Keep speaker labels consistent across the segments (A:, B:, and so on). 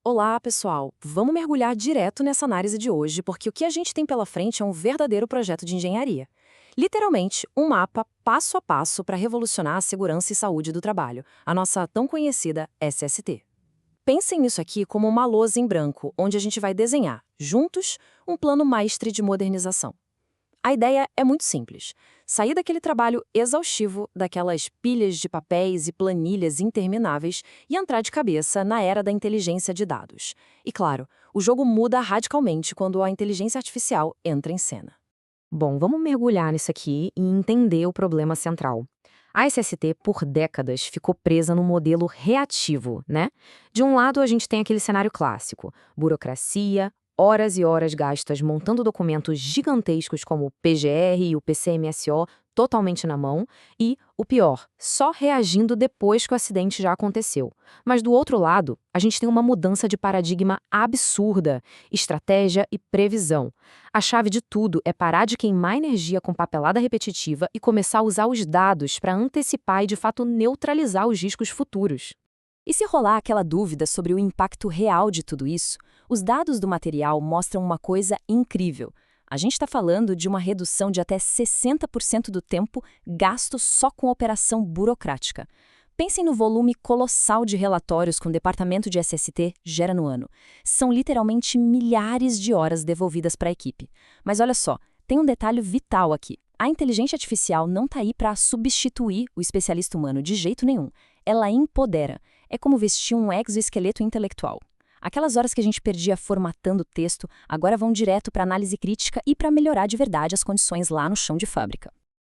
A: Olá, pessoal! Vamos mergulhar direto nessa análise de hoje, porque o que a gente tem pela frente é um verdadeiro projeto de engenharia. Literalmente, um mapa passo a passo para revolucionar a segurança e saúde do trabalho, a nossa tão conhecida SST. Pensem nisso aqui como uma lousa em branco, onde a gente vai desenhar, juntos, um plano maestre de modernização. A ideia é muito simples. Sair daquele trabalho exaustivo, daquelas pilhas de papéis e planilhas intermináveis e entrar de cabeça na era da inteligência de dados. E claro, o jogo muda radicalmente quando a inteligência artificial entra em cena.
B: Bom, vamos mergulhar nisso aqui e entender o problema central. A SST, por décadas, ficou presa num modelo reativo, né? De um lado, a gente tem aquele cenário clássico: burocracia, horas e horas gastas montando documentos gigantescos como o PGR e o PCMSO totalmente na mão, e, o pior, só reagindo depois que o acidente já aconteceu. Mas do outro lado, a gente tem uma mudança de paradigma absurda: estratégia e previsão. A chave de tudo é parar de queimar energia com papelada repetitiva e começar a usar os dados para antecipar e, de fato, neutralizar os riscos futuros.
A: E se rolar aquela dúvida sobre o impacto real de tudo isso, os dados do material mostram uma coisa incrível. A gente está falando de uma redução de até 60% do tempo gasto só com operação burocrática. Pensem no volume colossal de relatórios que um departamento de SST gera no ano. São literalmente milhares de horas devolvidas para a equipe. Mas olha só, tem um detalhe vital aqui. A inteligência artificial não está aí para substituir o especialista humano de jeito nenhum. Ela empodera. É como vestir um exoesqueleto intelectual. Aquelas horas que a gente perdia formatando o texto, agora vão direto para análise crítica e para melhorar de verdade as condições lá no chão de fábrica.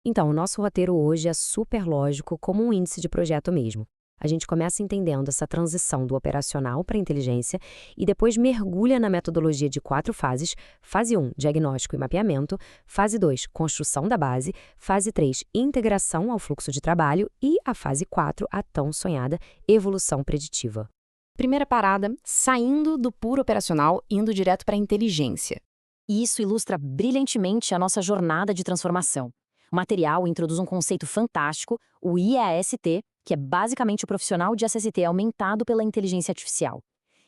B: Então, o nosso roteiro hoje é super lógico, como um índice de projeto mesmo. A gente começa entendendo essa transição do operacional para a inteligência e depois mergulha na metodologia de 4 fases: fase 1, diagnóstico e mapeamento; fase 2, construção da base; fase 3, integração ao fluxo de trabalho; e a fase 4, a tão sonhada evolução preditiva.
C: Primeira parada, saindo do puro operacional, indo direto para a inteligência.
A: E isso ilustra brilhantemente a nossa jornada de transformação. O material introduz um conceito fantástico, o IAST, que é basicamente o profissional de SST aumentado pela inteligência artificial.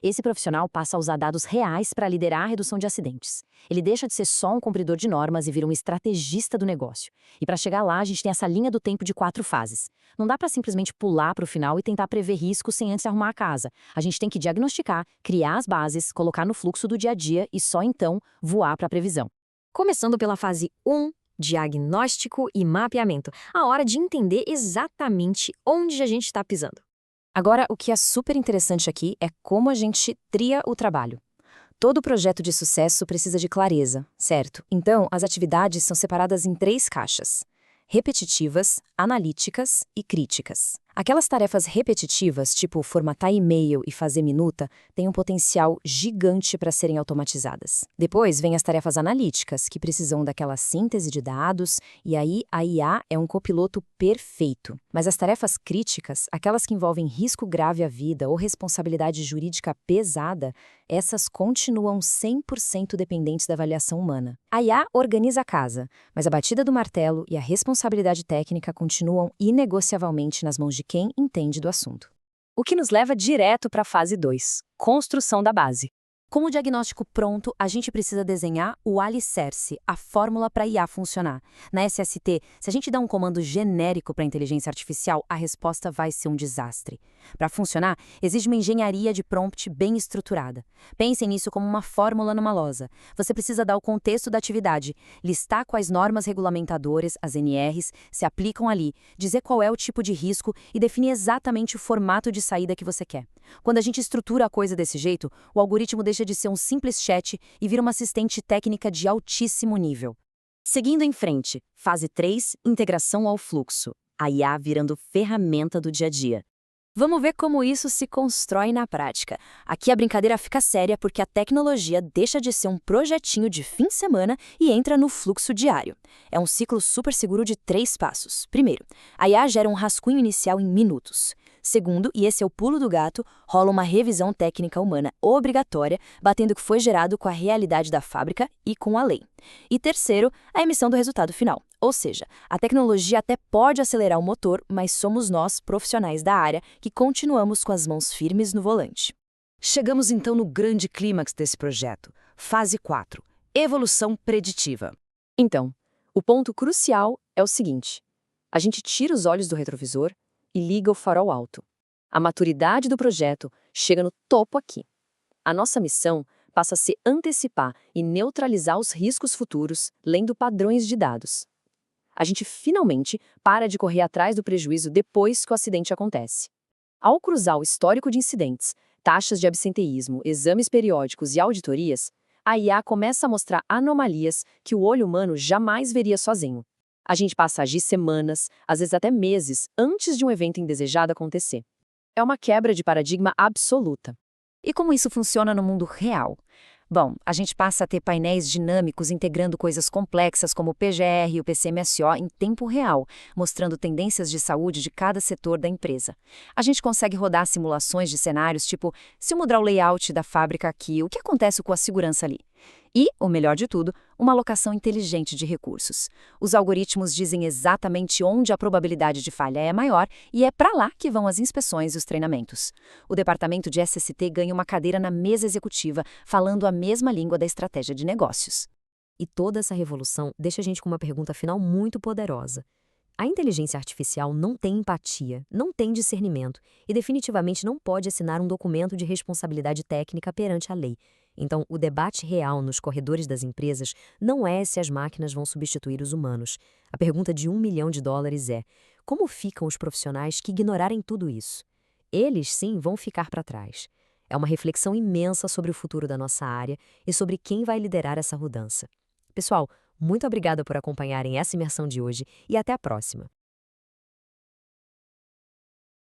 A: Esse profissional passa a usar dados reais para liderar a redução de acidentes. Ele deixa de ser só um cumpridor de normas e vira um estrategista do negócio. E para chegar lá, a gente tem essa linha do tempo de 4 fases. Não dá para simplesmente pular para o final e tentar prever riscos sem antes arrumar a casa. A gente tem que diagnosticar, criar as bases, colocar no fluxo do dia a dia e só então voar para a previsão.
B: Começando pela fase 1, diagnóstico e mapeamento, a hora de entender exatamente onde a gente está pisando.
A: Agora, o que é super interessante aqui é como a gente tria o trabalho. Todo projeto de sucesso precisa de clareza, certo? Então, as atividades são separadas em 3 caixas: repetitivas, analíticas e críticas. Aquelas tarefas repetitivas, tipo formatar e-mail e fazer minuta, têm um potencial gigante para serem automatizadas. Depois vem as tarefas analíticas, que precisam daquela síntese de dados, e aí a IA é um copiloto perfeito. Mas as tarefas críticas, aquelas que envolvem risco grave à vida ou responsabilidade jurídica pesada, essas continuam 100% dependentes da avaliação humana. A IA organiza a casa, mas a batida do martelo e a responsabilidade técnica continuam inegociavelmente nas mãos de quem entende do assunto. O que nos leva direto para a fase 2, construção da base. Com o diagnóstico pronto, a gente precisa desenhar o alicerce, a fórmula para a IA funcionar. Na SST, se a gente dá um comando genérico para a inteligência artificial, a resposta vai ser um desastre. Para funcionar, exige uma engenharia de prompt bem estruturada. Pensem nisso como uma fórmula numa lousa. Você precisa dar o contexto da atividade, listar quais normas regulamentadoras, as NRs, se aplicam ali, dizer qual é o tipo de risco e definir exatamente o formato de saída que você quer. Quando a gente estrutura a coisa desse jeito, o algoritmo deixa de ser um simples chat e vira uma assistente técnica de altíssimo nível. Seguindo em frente, fase 3, integração ao fluxo. A IA virando ferramenta do dia a dia. Vamos ver como isso se constrói na prática. Aqui a brincadeira fica séria porque a tecnologia deixa de ser um projetinho de fim de semana e entra no fluxo diário. É um ciclo super seguro de 3 passos. Primeiro, a IA gera um rascunho inicial em minutos. Segundo, e esse é o pulo do gato, rola uma revisão técnica humana obrigatória, batendo o que foi gerado com a realidade da fábrica e com a lei. E terceiro, a emissão do resultado final. Ou seja, a tecnologia até pode acelerar o motor, mas somos nós, profissionais da área, que continuamos com as mãos firmes no volante.
D: Chegamos então no grande clímax desse projeto, fase 4, evolução preditiva.
A: Então, o ponto crucial é o seguinte: a gente tira os olhos do retrovisor e liga o farol alto. A maturidade do projeto chega no topo aqui. A nossa missão passa a se antecipar e neutralizar os riscos futuros, lendo padrões de dados. A gente finalmente para de correr atrás do prejuízo depois que o acidente acontece. Ao cruzar o histórico de incidentes, taxas de absenteísmo, exames periódicos e auditorias, a IA começa a mostrar anomalias que o olho humano jamais veria sozinho. A gente passa a agir semanas, às vezes até meses, antes de um evento indesejado acontecer. É uma quebra de paradigma absoluta.
C: E como isso funciona no mundo real? Bom, a gente passa a ter painéis dinâmicos integrando coisas complexas como o PGR e o PCMSO em tempo real, mostrando tendências de saúde de cada setor da empresa. A gente consegue rodar simulações de cenários tipo, se eu mudar o layout da fábrica aqui, o que acontece com a segurança ali? E, o melhor de tudo, uma alocação inteligente de recursos. Os algoritmos dizem exatamente onde a probabilidade de falha é maior e é para lá que vão as inspeções e os treinamentos. O departamento de SST ganha uma cadeira na mesa executiva, falando a mesma língua da estratégia de negócios.
B: E toda essa revolução deixa a gente com uma pergunta final muito poderosa. A inteligência artificial não tem empatia, não tem discernimento e definitivamente não pode assinar um documento de responsabilidade técnica perante a lei. Então, o debate real nos corredores das empresas não é se as máquinas vão substituir os humanos. A pergunta de $1 milhão é: como ficam os profissionais que ignorarem tudo isso? Eles, sim, vão ficar para trás. É uma reflexão imensa sobre o futuro da nossa área e sobre quem vai liderar essa mudança. Pessoal, muito obrigada por acompanharem essa imersão de hoje e até a próxima.